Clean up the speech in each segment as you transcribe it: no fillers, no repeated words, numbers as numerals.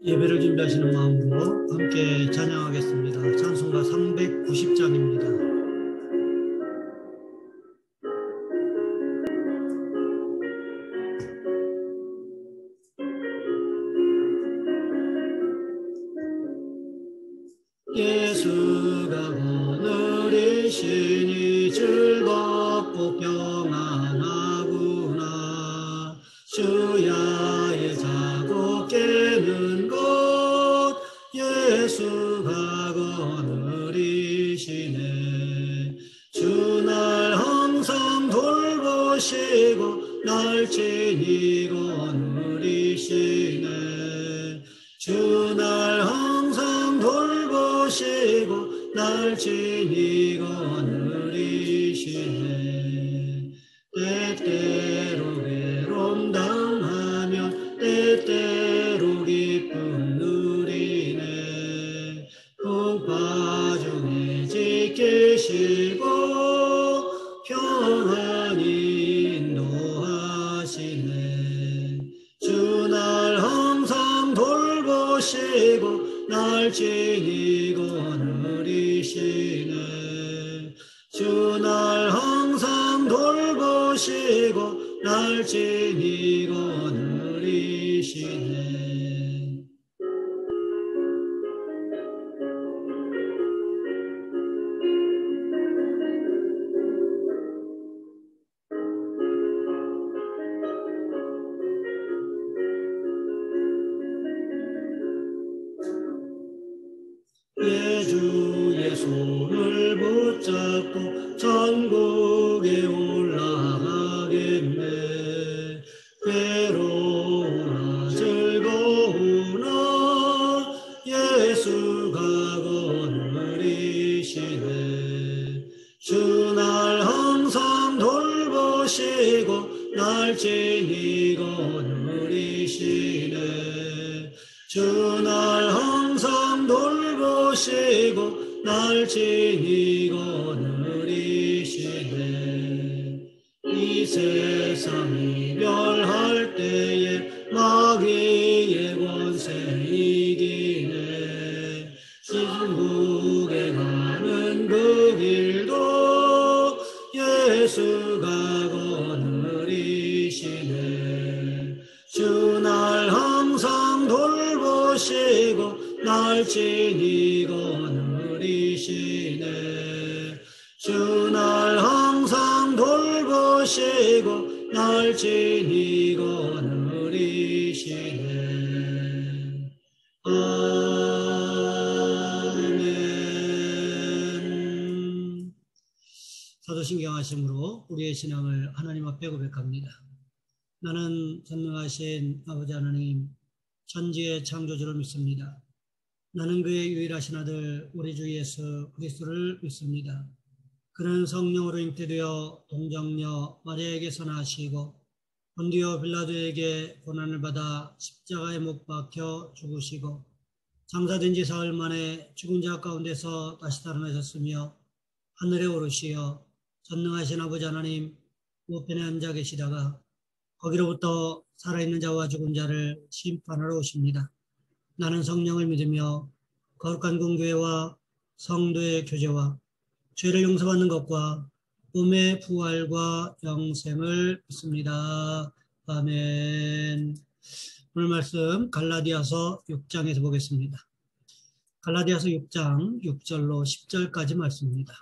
예배를 준비하시는 마음으로 함께 찬양하겠습니다. 찬송가 390장입니다. 예수가 거느리시니 즐겁고 평안하구나. 주야의 자고 깨는 것 예수가 거느리시네. 주 날 항상 돌보시고 날 친히 거느리시네. 주 날 항상 돌보시고 날 친히 거느리시네. 때때로 괴로움 당하면 때때로 기쁨 누리네. 풍파 중에 지키시고 평안히 인도하시네. 주 날 항상 돌보시고 날 친히 거느리시네. 주 날 항상 돌보시고 날 친히 거느리시네. 예주의 손을 붙잡고 천국에 올라가겠네. 괴로우나 즐거우나 예수가 거느리시네. 주 날 항상 돌보시고 날 친히 거느리시네. 주 날 항상 돌보시고 날 친히 거느리시네. 이 세상 이별할 때에 마귀의 권세 이기네. 천국에 가는 그 길도 예수가 거느리시네. 주 날 항상 돌보시고 날 친히 거느리시네. 주 날 항상 돌보시고 날 친히 거느리시네. 아멘. 사도신경하심으로 우리의 신앙을 하나님 앞에 고백합니다. 나는 전능하신 아버지 하나님, 천지의 창조주를 믿습니다. 나는 그의 유일하신 아들 우리 주 예수 그리스도를 믿습니다. 그는 성령으로 잉태되어 동정녀 마리아에게서 나시고 본디오 빌라도에게 고난을 받아 십자가에 못 박혀 죽으시고 장사된 지 사흘 만에 죽은 자 가운데서 다시 살아나셨으며 하늘에 오르시어 전능하신 아버지 하나님 우편에 앉아 계시다가 거기로부터 살아있는 자와 죽은 자를 심판하러 오십니다. 나는 성령을 믿으며 거룩한 공교회와 성도의 교제와 죄를 용서받는 것과 몸의 부활과 영생을 믿습니다. 아멘. 오늘 말씀 갈라디아서 6장에서 보겠습니다. 갈라디아서 6장 6절로 10절까지 말씀입니다.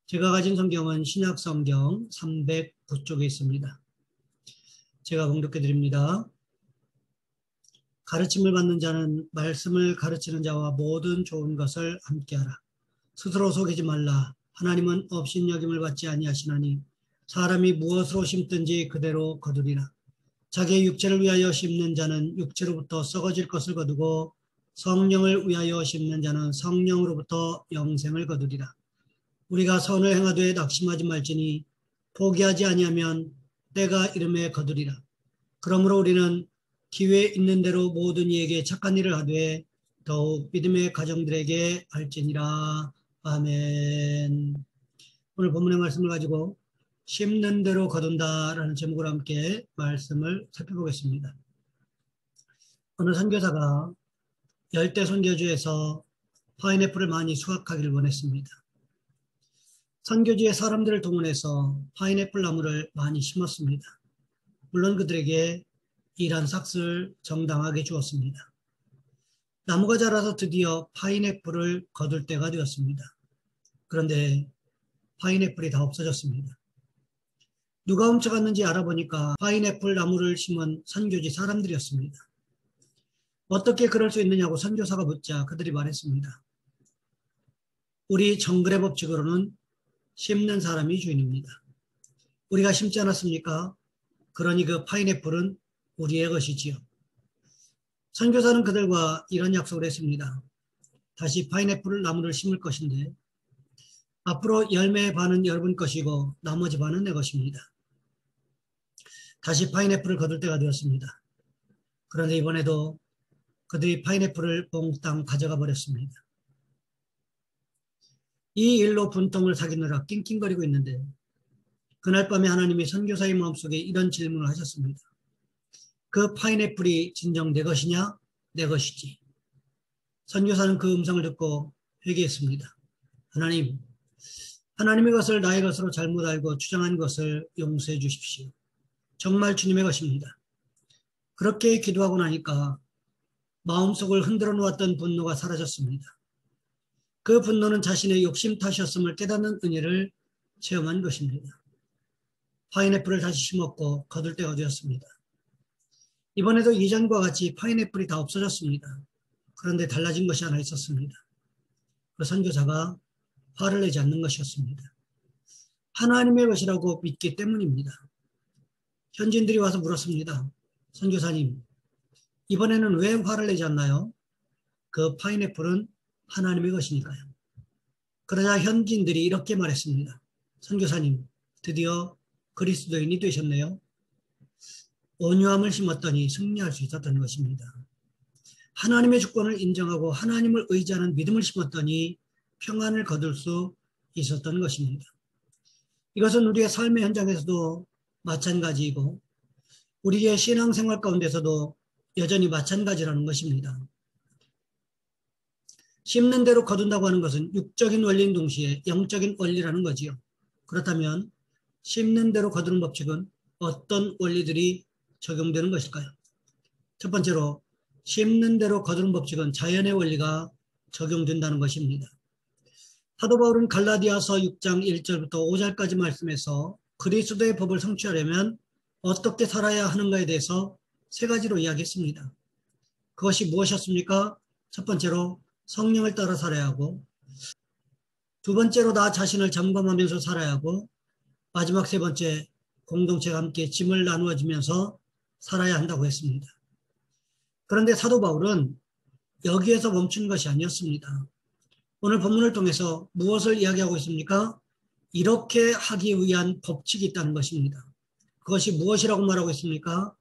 제가 가진 성경은 신약 성경 309쪽에 있습니다. 제가 봉독해 드립니다. 가르침을 받는 자는 말씀을 가르치는 자와 모든 좋은 것을 함께하라. 스스로 속이지 말라. 하나님은 업신여김을 받지 아니하시나니 사람이 무엇으로 심든지 그대로 거두리라. 자기의 육체를 위하여 심는 자는 육체로부터 썩어질 것을 거두고 성령을 위하여 심는 자는 성령으로부터 영생을 거두리라. 우리가 선을 행하되 낙심하지 말지니 포기하지 아니하면 때가 이름에 거두리라. 그러므로 우리는 기회 있는 대로 모든 이에게 착한 일을 하되 더욱 믿음의 가정들에게 할지니라. 아멘. 오늘 본문의 말씀을 가지고 심는 대로 거둔다라는 제목으로 함께 말씀을 살펴보겠습니다. 어느 선교사가 열대 선교지에서 파인애플을 많이 수확하기를 원했습니다. 선교지의 사람들을 동원해서 파인애플 나무를 많이 심었습니다. 물론 그들에게 일한 삭스를 정당하게 주었습니다. 나무가 자라서 드디어 파인애플을 거둘 때가 되었습니다. 그런데 파인애플이 다 없어졌습니다. 누가 훔쳐갔는지 알아보니까 파인애플 나무를 심은 선교지 사람들이었습니다. 어떻게 그럴 수 있느냐고 선교사가 묻자 그들이 말했습니다. 우리 정글의 법칙으로는 심는 사람이 주인입니다. 우리가 심지 않았습니까? 그러니 그 파인애플은 우리의 것이지요. 선교사는 그들과 이런 약속을 했습니다. 다시 파인애플 나무를 심을 것인데 앞으로 열매의 반은 여러분 것이고 나머지 반은 내 것입니다. 다시 파인애플을 거둘 때가 되었습니다. 그런데 이번에도 그들이 파인애플을 몽땅 가져가 버렸습니다. 이 일로 분통을 사귀느라 낑낑거리고 있는데 그날 밤에 하나님이 선교사의 마음속에 이런 질문을 하셨습니다. 그 파인애플이 진정 내 것이냐? 내 것이지. 선교사는 그 음성을 듣고 회개했습니다. 하나님의 것을 나의 것으로 잘못 알고 주장한 것을 용서해 주십시오. 정말 주님의 것입니다. 그렇게 기도하고 나니까 마음속을 흔들어 놓았던 분노가 사라졌습니다. 그 분노는 자신의 욕심 탓이었음을 깨닫는 은혜를 체험한 것입니다. 파인애플을 다시 심었고 거둘 때가 되었습니다. 이번에도 이전과 같이 파인애플이 다 없어졌습니다. 그런데 달라진 것이 하나 있었습니다. 그 선교사가 화를 내지 않는 것이었습니다. 하나님의 것이라고 믿기 때문입니다. 현지인들이 와서 물었습니다. 선교사님, 이번에는 왜 화를 내지 않나요? 그 파인애플은 하나님의 것이니까요. 그러자 현지인들이 이렇게 말했습니다. 선교사님, 드디어 그리스도인이 되셨네요. 온유함을 심었더니 승리할 수 있었던 것입니다. 하나님의 주권을 인정하고 하나님을 의지하는 믿음을 심었더니 평안을 거둘 수 있었던 것입니다. 이것은 우리의 삶의 현장에서도 마찬가지이고 우리의 신앙생활 가운데서도 여전히 마찬가지라는 것입니다. 심는 대로 거둔다고 하는 것은 육적인 원리인 동시에 영적인 원리라는 거지요. 그렇다면 심는 대로 거두는 법칙은 어떤 원리들이 적용되는 것일까요? 첫 번째로 심는 대로 거두는 법칙은 자연의 원리가 적용된다는 것입니다. 사도 바울은 갈라디아서 6장 1절부터 5절까지 말씀에서 그리스도의 법을 성취하려면 어떻게 살아야 하는가에 대해서 세 가지로 이야기했습니다. 그것이 무엇이었습니까? 첫 번째로 성령을 따라 살아야 하고, 두 번째로 나 자신을 점검하면서 살아야 하고, 마지막 세 번째 공동체가 함께 짐을 나누어지면서 살아야 한다고 했습니다. 그런데 사도 바울은 여기에서 멈춘 것이 아니었습니다. 오늘 본문을 통해서 무엇을 이야기하고 있습니까? 이렇게 하기 위한 법칙이 있다는 것입니다. 그것이 무엇이라고 말하고 있습니까?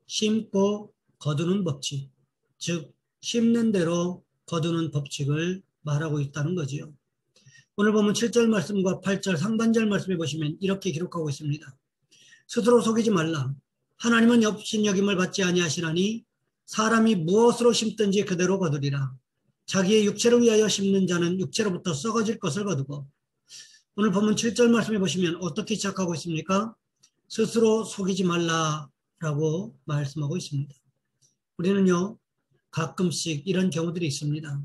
심고 거두는 법칙, 즉 심는 대로 거두는 법칙을 말하고 있다는 거지요. 오늘 보면 7절 말씀과 8절 상반절 말씀에 보시면 이렇게 기록하고 있습니다. 스스로 속이지 말라. 하나님은 업신여김을 받지 아니하시나니 사람이 무엇으로 심든지 그대로 거두리라. 자기의 육체를 위하여 심는 자는 육체로부터 썩어질 것을 거두고. 오늘 보면 7절 말씀에 보시면 어떻게 시작하고 있습니까? 스스로 속이지 말라라고 말씀하고 있습니다. 우리는요, 가끔씩 이런 경우들이 있습니다.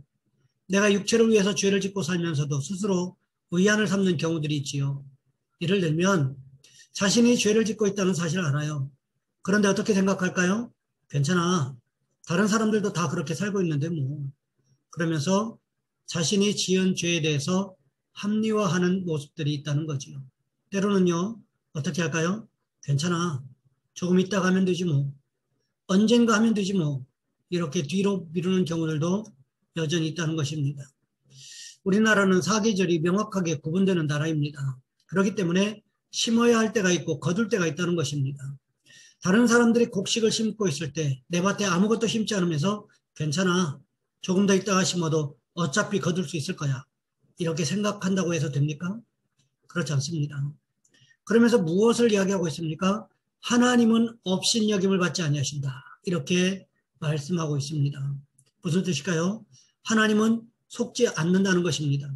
내가 육체를 위해서 죄를 짓고 살면서도 스스로 의안을 삼는 경우들이 있지요. 예를 들면 자신이 죄를 짓고 있다는 사실을 알아요. 그런데 어떻게 생각할까요? 괜찮아. 다른 사람들도 다 그렇게 살고 있는데 뭐. 그러면서 자신이 지은 죄에 대해서 합리화하는 모습들이 있다는 거죠. 때로는요, 어떻게 할까요? 괜찮아. 조금 있다가 하면 되지 뭐. 언젠가 하면 되지 뭐. 이렇게 뒤로 미루는 경우들도 여전히 있다는 것입니다. 우리나라는 사계절이 명확하게 구분되는 나라입니다. 그렇기 때문에 심어야 할 때가 있고 거둘 때가 있다는 것입니다. 다른 사람들이 곡식을 심고 있을 때 내 밭에 아무것도 심지 않으면서 괜찮아. 조금 더 있다가 심어도 어차피 거둘 수 있을 거야. 이렇게 생각한다고 해서 됩니까? 그렇지 않습니다. 그러면서 무엇을 이야기하고 있습니까? 하나님은 업신여김을 받지 아니하신다. 이렇게 말씀하고 있습니다. 무슨 뜻일까요? 하나님은 속지 않는다는 것입니다.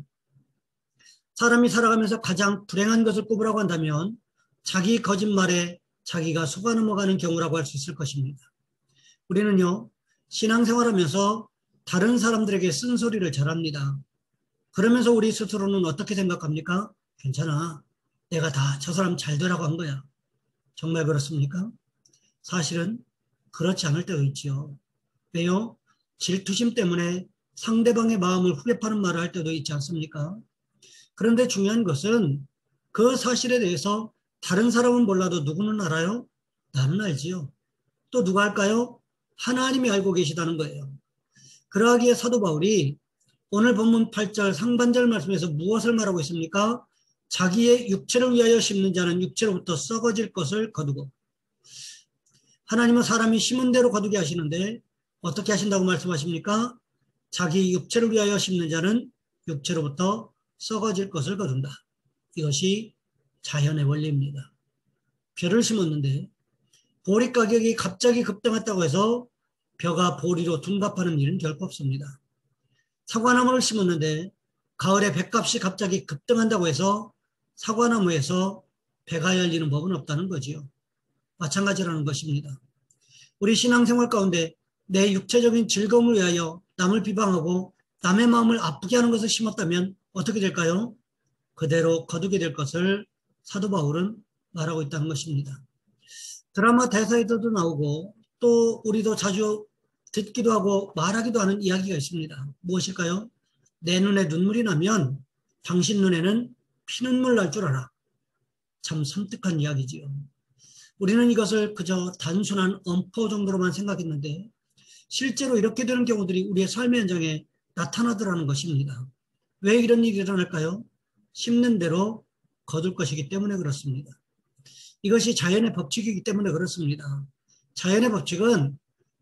사람이 살아가면서 가장 불행한 것을 꼽으라고 한다면 자기 거짓말에 자기가 속아 넘어가는 경우라고 할 수 있을 것입니다. 우리는요, 신앙생활하면서 다른 사람들에게 쓴소리를 잘합니다. 그러면서 우리 스스로는 어떻게 생각합니까? 괜찮아. 내가 다 저 사람 잘 되라고 한 거야. 정말 그렇습니까? 사실은 그렇지 않을 때가 있지요. 왜요? 질투심 때문에 상대방의 마음을 후벼파는 말을 할 때도 있지 않습니까? 그런데 중요한 것은 그 사실에 대해서 다른 사람은 몰라도 누구는 알아요? 나는 알지요. 또 누가 알까요? 하나님이 알고 계시다는 거예요. 그러하기에 사도 바울이 오늘 본문 8절 상반절 말씀에서 무엇을 말하고 있습니까? 자기의 육체를 위하여 심는 자는 육체로부터 썩어질 것을 거두고, 하나님은 사람이 심은 대로 거두게 하시는데 어떻게 하신다고 말씀하십니까? 자기 육체를 위하여 심는 자는 육체로부터 썩어질 것을 거둔다. 이것이 자연의 원리입니다. 벼를 심었는데 보리 가격이 갑자기 급등했다고 해서 벼가 보리로 둔갑하는 일은 결코 없습니다. 사과나무를 심었는데 가을에 볏값이 갑자기 급등한다고 해서 사과나무에서 배가 열리는 법은 없다는 거지요. 마찬가지라는 것입니다. 우리 신앙생활 가운데 내 육체적인 즐거움을 위하여 남을 비방하고 남의 마음을 아프게 하는 것을 심었다면 어떻게 될까요? 그대로 거두게 될 것을 사도 바울은 말하고 있다는 것입니다. 드라마 대사에서도 나오고 또 우리도 자주 듣기도 하고 말하기도 하는 이야기가 있습니다. 무엇일까요? 내 눈에 눈물이 나면 당신 눈에는 피눈물 날 줄 알아. 참 섬뜩한 이야기지요. 우리는 이것을 그저 단순한 엄포 정도로만 생각했는데 실제로 이렇게 되는 경우들이 우리의 삶의 현장에 나타나더라는 것입니다. 왜 이런 일이 일어날까요? 심는 대로 거둘 것이기 때문에 그렇습니다. 이것이 자연의 법칙이기 때문에 그렇습니다. 자연의 법칙은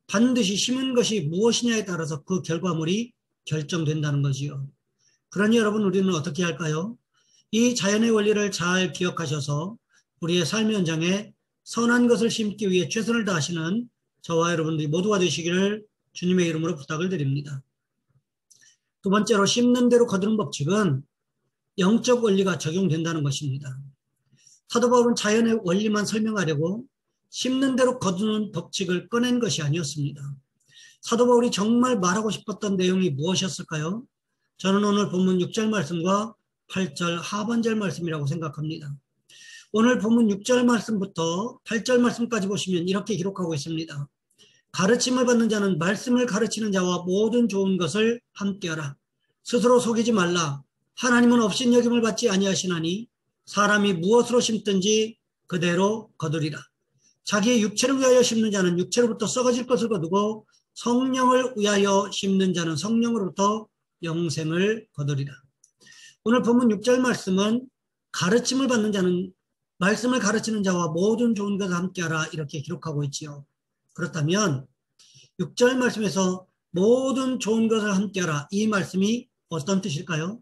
반드시 심은 것이 무엇이냐에 따라서 그 결과물이 결정된다는 거지요. 그러니 여러분, 우리는 어떻게 할까요? 이 자연의 원리를 잘 기억하셔서 우리의 삶의 현장에 선한 것을 심기 위해 최선을 다하시는 저와 여러분들이 모두가 되시기를 주님의 이름으로 부탁을 드립니다. 두 번째로, 심는 대로 거두는 법칙은 영적 원리가 적용된다는 것입니다. 사도 바울은 자연의 원리만 설명하려고 심는 대로 거두는 법칙을 꺼낸 것이 아니었습니다. 사도 바울이 정말 말하고 싶었던 내용이 무엇이었을까요? 저는 오늘 본문 6절 말씀과 8절 하반절 말씀이라고 생각합니다. 오늘 본문 6절 말씀부터 8절 말씀까지 보시면 이렇게 기록하고 있습니다. 가르침을 받는 자는 말씀을 가르치는 자와 모든 좋은 것을 함께하라. 스스로 속이지 말라. 하나님은 업신여김을 받지 아니하시나니 사람이 무엇으로 심든지 그대로 거두리라. 자기의 육체를 위하여 심는 자는 육체로부터 썩어질 것을 거두고 성령을 위하여 심는 자는 성령으로부터 영생을 거두리라. 오늘 본문 6절 말씀은 가르침을 받는 자는 말씀을 가르치는 자와 모든 좋은 것을 함께하라 이렇게 기록하고 있지요. 그렇다면 6절 말씀에서 모든 좋은 것을 함께하라, 이 말씀이 어떤 뜻일까요?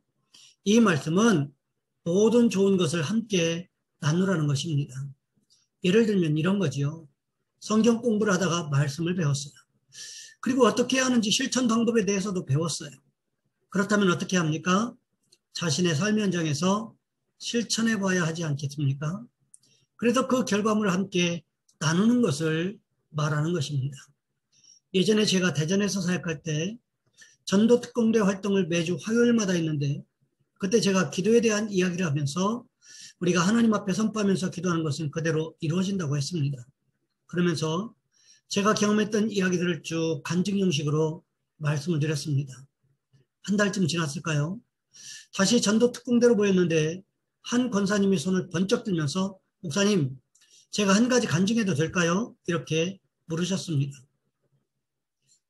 이 말씀은 모든 좋은 것을 함께 나누라는 것입니다. 예를 들면 이런 거지요. 성경 공부를 하다가 말씀을 배웠어요. 그리고 어떻게 하는지 실천 방법에 대해서도 배웠어요. 그렇다면 어떻게 합니까? 자신의 삶 현장에서 실천해 봐야 하지 않겠습니까? 그래서 그 결과물을 함께 나누는 것을 말하는 것입니다. 예전에 제가 대전에서 사역할 때 전도특공대 활동을 매주 화요일마다 했는데 그때 제가 기도에 대한 이야기를 하면서 우리가 하나님 앞에 선포하면서 기도하는 것은 그대로 이루어진다고 했습니다. 그러면서 제가 경험했던 이야기들을 쭉 간증 형식으로 말씀을 드렸습니다. 한 달쯤 지났을까요? 다시 전도특공대로 모였는데 한 권사님이 손을 번쩍 들면서 목사님, 제가 한 가지 간증해도 될까요? 이렇게 물으셨습니다.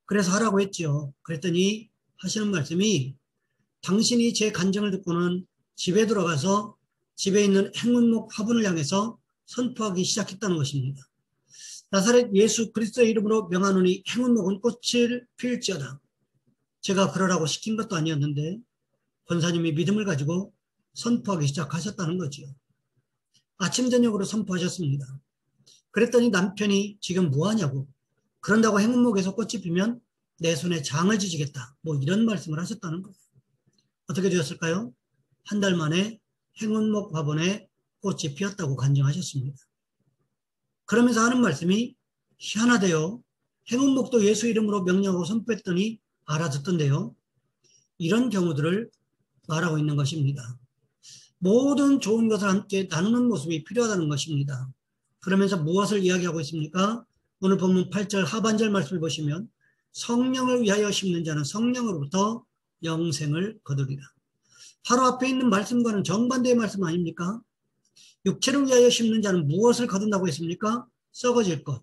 그래서 하라고 했죠. 그랬더니 하시는 말씀이 당신이 제 간증을 듣고는 집에 들어가서 집에 있는 행운목 화분을 향해서 선포하기 시작했다는 것입니다. 나사렛 예수 그리스도의 이름으로 명하노니 행운목은 꽃을 필지어다. 제가 그러라고 시킨 것도 아니었는데 권사님이 믿음을 가지고 선포하기 시작하셨다는 거죠. 아침 저녁으로 선포하셨습니다. 그랬더니 남편이 지금 뭐하냐고, 그런다고 행운목에서 꽃이 피면 내 손에 장을 지지겠다. 뭐 이런 말씀을 하셨다는 거예요. 어떻게 되었을까요? 한 달 만에 행운목 화분에 꽃이 피었다고 간증하셨습니다. 그러면서 하는 말씀이 희한하대요. 행운목도 예수 이름으로 명령하고 선포했더니 알아듣던데요. 이런 경우들을 말하고 있는 것입니다. 모든 좋은 것을 함께 나누는 모습이 필요하다는 것입니다. 그러면서 무엇을 이야기하고 있습니까? 오늘 본문 8절 하반절 말씀을 보시면 성령을 위하여 심는 자는 성령으로부터 영생을 거두리라. 바로 앞에 있는 말씀과는 정반대의 말씀 아닙니까? 육체를 위하여 심는 자는 무엇을 거둔다고 했습니까? 썩어질 것.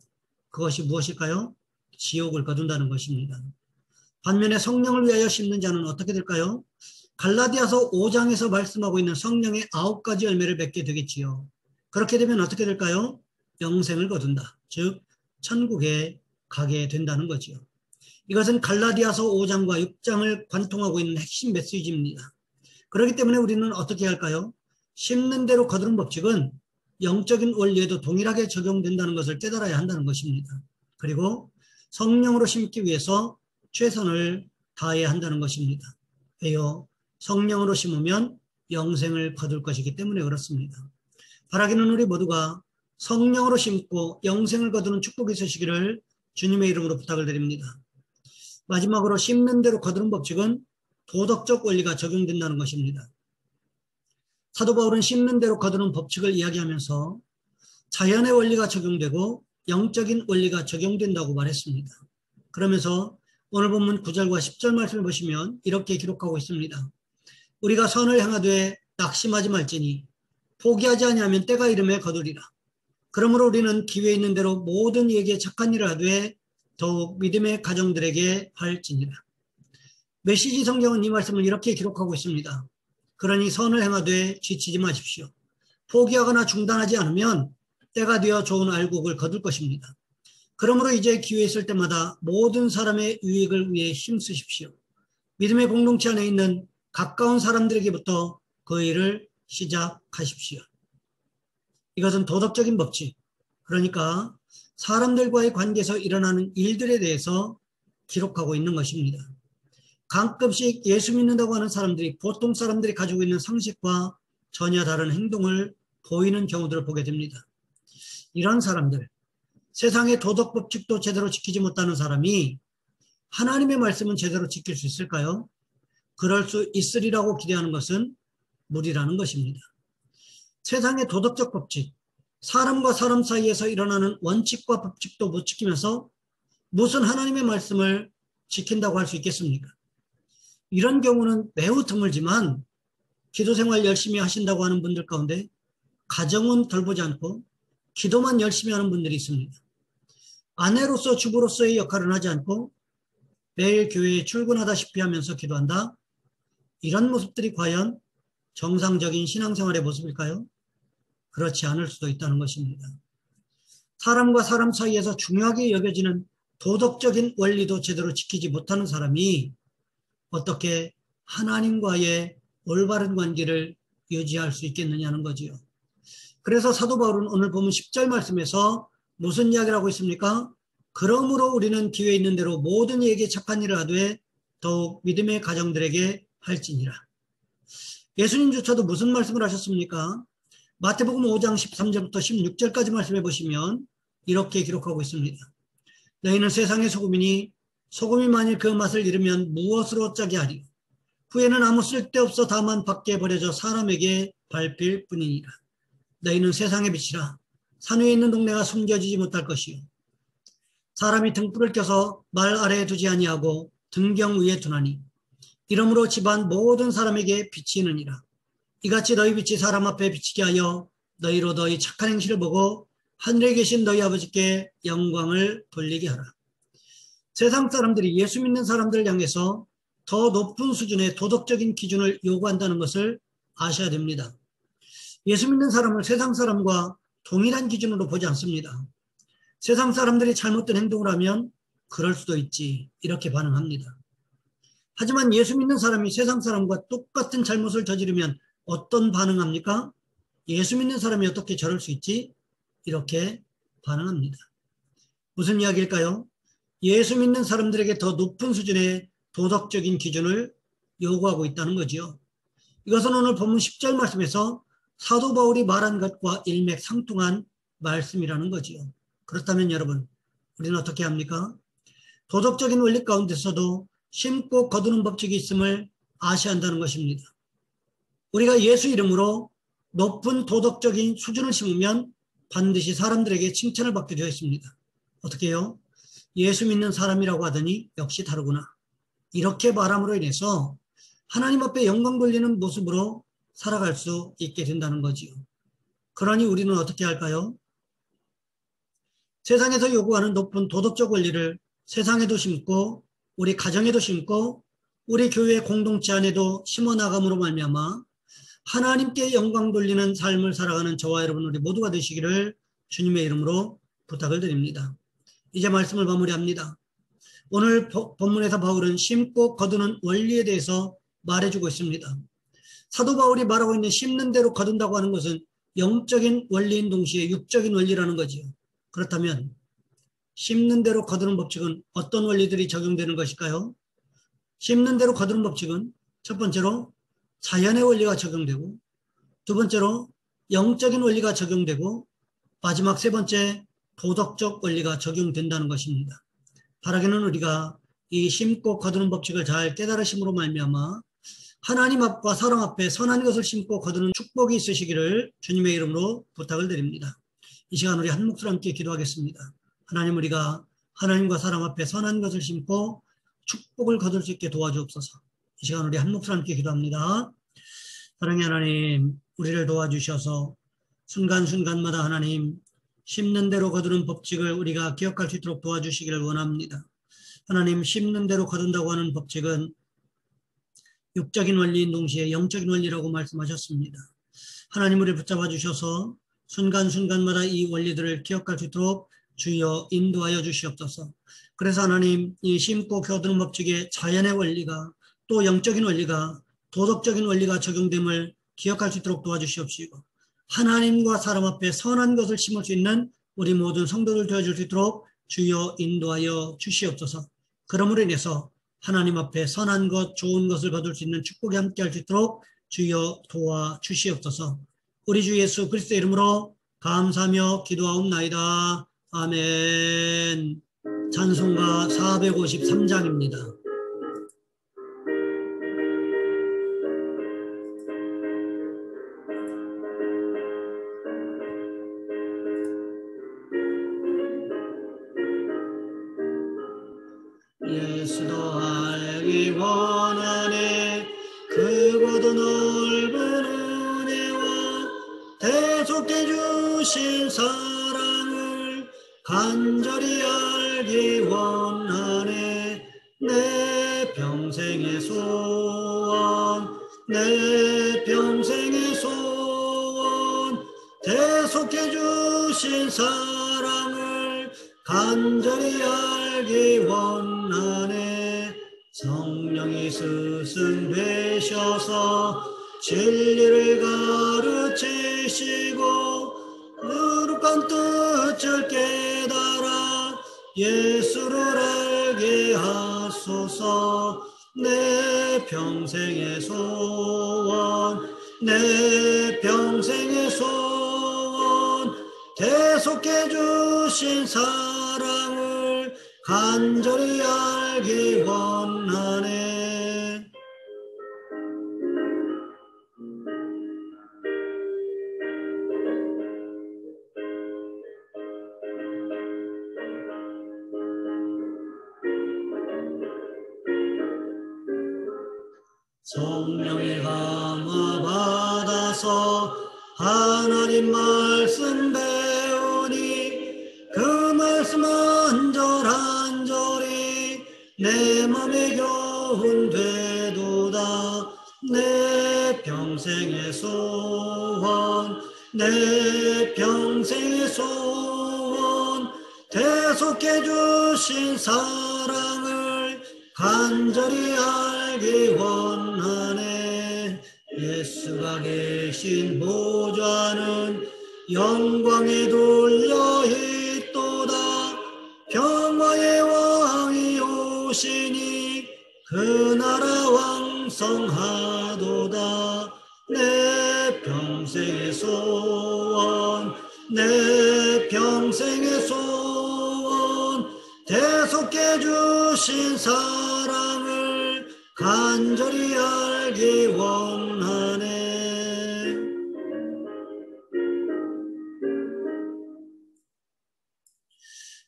그것이 무엇일까요? 지옥을 거둔다는 것입니다. 반면에 성령을 위하여 심는 자는 어떻게 될까요? 갈라디아서 5장에서 말씀하고 있는 성령의 9가지 열매를 맺게 되겠지요. 그렇게 되면 어떻게 될까요? 영생을 거둔다. 즉 천국에 가게 된다는 거지요. 이것은 갈라디아서 5장과 6장을 관통하고 있는 핵심 메시지입니다. 그렇기 때문에 우리는 어떻게 할까요? 심는 대로 거두는 법칙은 영적인 원리에도 동일하게 적용된다는 것을 깨달아야 한다는 것입니다. 그리고 성령으로 심기 위해서 최선을 다해야 한다는 것입니다. 왜요? 성령으로 심으면 영생을 거둘 것이기 때문에 그렇습니다. 바라기는 우리 모두가 성령으로 심고 영생을 거두는 축복이 있으시기를 주님의 이름으로 부탁을 드립니다. 마지막으로 심는 대로 거두는 법칙은 도덕적 원리가 적용된다는 것입니다. 사도 바울은 심는 대로 거두는 법칙을 이야기하면서 자연의 원리가 적용되고 영적인 원리가 적용된다고 말했습니다. 그러면서 오늘 본문 9절과 10절 말씀을 보시면 이렇게 기록하고 있습니다. 우리가 선을 행하되 낙심하지 말지니 포기하지 아니하면 때가 이름에 거두리라. 그러므로 우리는 기회 있는 대로 모든 이에게 착한 일을 하되 더욱 믿음의 가정들에게 할지니라. 메시지 성경은 이 말씀을 이렇게 기록하고 있습니다. 그러니 선을 행하되 지치지 마십시오. 포기하거나 중단하지 않으면 때가 되어 좋은 알곡을 거둘 것입니다. 그러므로 이제 기회 있을 때마다 모든 사람의 유익을 위해 힘쓰십시오. 믿음의 공동체 안에 있는 가까운 사람들에게부터 그 일을 시작하십시오. 이것은 도덕적인 법칙, 그러니까 사람들과의 관계에서 일어나는 일들에 대해서 기록하고 있는 것입니다. 가끔씩 예수 믿는다고 하는 사람들이 보통 사람들이 가지고 있는 상식과 전혀 다른 행동을 보이는 경우들을 보게 됩니다. 이런 사람들, 세상의 도덕 법칙도 제대로 지키지 못하는 사람이 하나님의 말씀은 제대로 지킬 수 있을까요? 그럴 수 있으리라고 기대하는 것은 무리라는 것입니다. 세상의 도덕적 법칙, 사람과 사람 사이에서 일어나는 원칙과 법칙도 못 지키면서 무슨 하나님의 말씀을 지킨다고 할 수 있겠습니까? 이런 경우는 매우 드물지만 기도 생활 열심히 하신다고 하는 분들 가운데 가정은 돌보지 않고 기도만 열심히 하는 분들이 있습니다. 아내로서 주부로서의 역할을 하지 않고 매일 교회에 출근하다시피 하면서 기도한다. 이런 모습들이 과연 정상적인 신앙생활의 모습일까요? 그렇지 않을 수도 있다는 것입니다. 사람과 사람 사이에서 중요하게 여겨지는 도덕적인 원리도 제대로 지키지 못하는 사람이 어떻게 하나님과의 올바른 관계를 유지할 수 있겠느냐는 거지요. 그래서 사도 바울은 오늘 보면 10절 말씀에서 무슨 이야기를 하고 있습니까? 그러므로 우리는 기회 있는 대로 모든 이에게 착한 일을 하되 더욱 믿음의 가정들에게 할지니라. 예수님조차도 무슨 말씀을 하셨습니까? 마태복음 5장 13절부터 16절까지 말씀해 보시면 이렇게 기록하고 있습니다. 너희는 세상의 소금이니 소금이 만일 그 맛을 잃으면 무엇으로 짜게 하리요? 후에는 아무 쓸데없어 다만 밖에 버려져 사람에게 밟힐 뿐이니라. 너희는 세상의 빛이라. 산 위에 있는 동네가 숨겨지지 못할 것이요. 사람이 등불을 켜서 말 아래에 두지 아니하고 등경 위에 두나니 이러므로 집안 모든 사람에게 비치느니라. 이같이 너희 빛이 사람 앞에 비치게 하여 너희로 너희 착한 행실을 보고 하늘에 계신 너희 아버지께 영광을 돌리게 하라. 세상 사람들이 예수 믿는 사람들을 향해서 더 높은 수준의 도덕적인 기준을 요구한다는 것을 아셔야 됩니다. 예수 믿는 사람을 세상 사람과 동일한 기준으로 보지 않습니다. 세상 사람들이 잘못된 행동을 하면 그럴 수도 있지 이렇게 반응합니다. 하지만 예수 믿는 사람이 세상 사람과 똑같은 잘못을 저지르면 어떤 반응합니까? 예수 믿는 사람이 어떻게 저럴 수 있지? 이렇게 반응합니다. 무슨 이야기일까요? 예수 믿는 사람들에게 더 높은 수준의 도덕적인 기준을 요구하고 있다는 거지요. 이것은 오늘 본문 10절 말씀에서 사도 바울이 말한 것과 일맥상통한 말씀이라는 거지요. 그렇다면 여러분, 우리는 어떻게 합니까? 도덕적인 원리 가운데서도 심고 거두는 법칙이 있음을 아셔야 한다는 것입니다. 우리가 예수 이름으로 높은 도덕적인 수준을 심으면 반드시 사람들에게 칭찬을 받게 되어 있습니다. 어떻게 해요? 예수 믿는 사람이라고 하더니 역시 다르구나. 이렇게 말함으로 인해서 하나님 앞에 영광 돌리는 모습으로 살아갈 수 있게 된다는 거지요. 그러니 우리는 어떻게 할까요? 세상에서 요구하는 높은 도덕적 원리를 세상에도 심고 우리 가정에도 심고 우리 교회 공동체 안에도 심어나감으로 말미암아 하나님께 영광 돌리는 삶을 살아가는 저와 여러분 우리 모두가 되시기를 주님의 이름으로 부탁을 드립니다. 이제 말씀을 마무리합니다. 오늘 본문에서 바울은 심고 거두는 원리에 대해서 말해주고 있습니다. 사도 바울이 말하고 있는 심는 대로 거둔다고 하는 것은 영적인 원리인 동시에 육적인 원리라는 거지요. 그렇다면 심는 대로 거두는 법칙은 어떤 원리들이 적용되는 것일까요? 심는 대로 거두는 법칙은 첫 번째로 자연의 원리가 적용되고, 두 번째로 영적인 원리가 적용되고, 마지막 세 번째 도덕적 원리가 적용된다는 것입니다. 바라기는 우리가 이 심고 거두는 법칙을 잘 깨달으심으로 말미암아 하나님 앞과 사람 앞에 선한 것을 심고 거두는 축복이 있으시기를 주님의 이름으로 부탁을 드립니다. 이 시간 우리 한 목소리 함께 기도하겠습니다. 하나님, 우리가 하나님과 사람 앞에 선한 것을 심고 축복을 거둘 수 있게 도와주옵소서. 이 시간 우리 한 목소리 함께 기도합니다. 사랑의 하나님, 우리를 도와주셔서 순간순간마다 하나님 심는 대로 거두는 법칙을 우리가 기억할 수 있도록 도와주시기를 원합니다. 하나님, 심는 대로 거둔다고 하는 법칙은 육적인 원리인 동시에 영적인 원리라고 말씀하셨습니다. 하나님, 우리를 붙잡아 주셔서 순간순간마다 이 원리들을 기억할 수 있도록 주여 인도하여 주시옵소서. 그래서 하나님, 이 심고 거두는 법칙의 자연의 원리가 또 영적인 원리가 도덕적인 원리가 적용됨을 기억할 수 있도록 도와주시옵시고, 하나님과 사람 앞에 선한 것을 심을 수 있는 우리 모든 성도들 되어줄 수 있도록 주여 인도하여 주시옵소서. 그러므로 인해서 하나님 앞에 선한 것, 좋은 것을 거둘 수 있는 축복이 함께 할 수 있도록 주여 도와주시옵소서. 우리 주 예수 그리스도의 이름으로 감사하며 기도하옵나이다. 아멘. 찬송가 453장입니다. 예수도 알기 원하네. 크고도 넓은 은혜와 대속해 주신 사랑을 간절히 알기 원하네. 내 평생의 소원, 내 평생의 소원, 대속해 주신 사랑을 간절히 알기 원하네. 성령이 스승 되셔서 진리를 가르치시고 거룩한 뜻을 깨달아 예수를 알게 하소서. 내 평생의 소원, 내 평생의 소원, 대속해 주신 사랑을 간절히 알기 원하네. 성령의 감화 받아서 하나님 말씀 배우니 그 말씀 한절한절이 내 맘에 교훈 되도다. 내 평생의 소원, 내 평생의 소원, 대속해 주신 사랑을 간절히 알기 원하네. 예수가 계신 보좌는 영광에 둘려 있도다. 평화의 왕 그 나라 왕성하도다. 내 평생의 소원, 내 평생의 소원, 대속해 주신 사랑을 간절히 알기 원하네.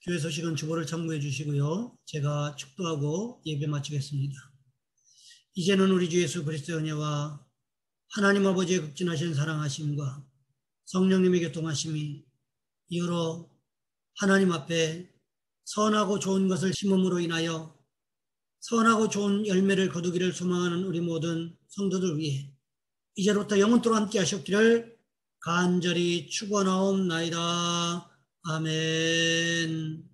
교회 소식은 주보를 참고해 주시고요. 제가 축도하고 예배 마치겠습니다. 이제는 우리 주 예수 그리스도의 은혜와 하나님 아버지의 극진하신 사랑하심과 성령님의 교통하심이 이후로 하나님 앞에 선하고 좋은 것을 심음으로 인하여 선하고 좋은 열매를 거두기를 소망하는 우리 모든 성도들 위해 이제로부터 영원토록 함께 하셨기를 간절히 축원하옵나이다. 아멘.